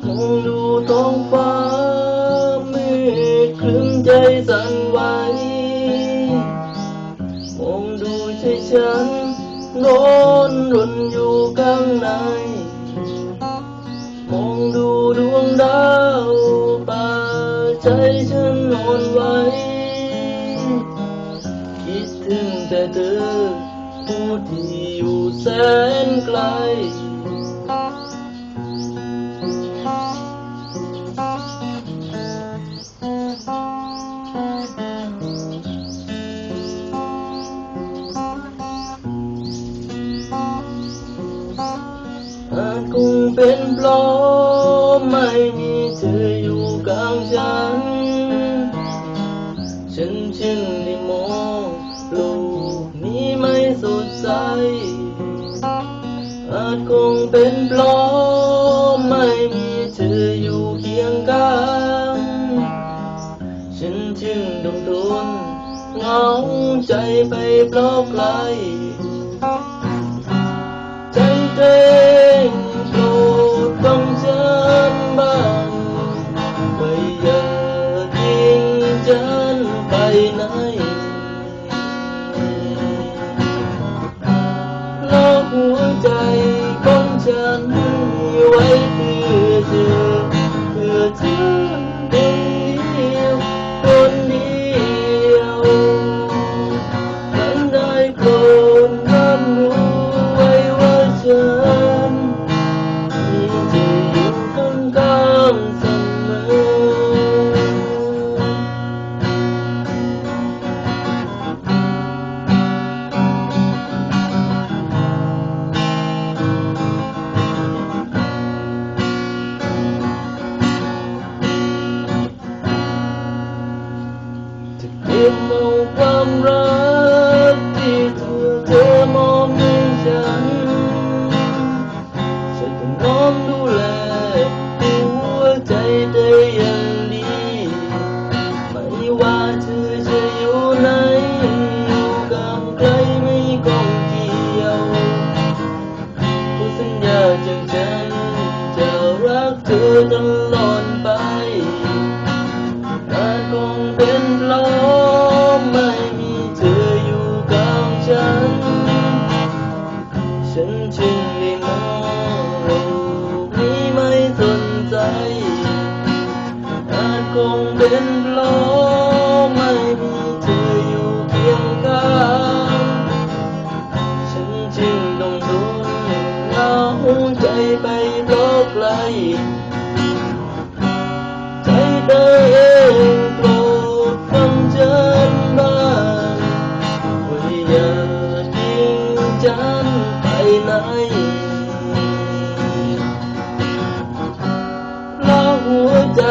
มองดูท้องฟ้าเมฆครึ้มใจสั่นไหวมองดูใจฉันร้อนรนอยู่ข้างในมองดูดวงดาวป่าใจฉันนอนไหวคิดถึงแต่เธอผู้ที่อยู่แสนไกลอาจคงเป็นเพราะไม่มีเธออยู่ข้างฉันฉันจึงได้มองโลกนี้ไม่สดใสอาจคงเป็นเพราะไม่มีเธออยู่เคียงข้างฉันจึงต้องทนเหงาใจไปเพราะใครใจเต้นโปรดฟังฉันบ้างไม่อยากทิ้งฉันไปไหนโลกหัวใจของฉันมีไว้เพื่อเธอเพื่อเธอคนเดียวฉันได้โปรดรับรู้ไว้ว่าฉันมีเธออยู่ข้างๆเสมอเก็บเอาความรักที่เธอมอบให้ฉันฉันต้องน้อมดูแลหัวใจได้อย่างดีไม่ว่าเธอจะอยู่ไหนอยู่กับใครไม่ก้องเกี่ยวขอสัญญาจากฉันจะรักเธอตลอดไปอาจคงเป็นเพราะไม่มีเธออยู่ข้างฉันฉันจึงได้มองโลกนี้ไม่สนใจอาจคงเป็นเพราะไม่มีเธออยู่เคียงข้างฉันจึงต้องทนเหงาใจไปเพราะใครใจเธอเองโปรดฟังฉันบ้างว่าอย่าทิ้งฉันไปไหนเพราะหัวใจ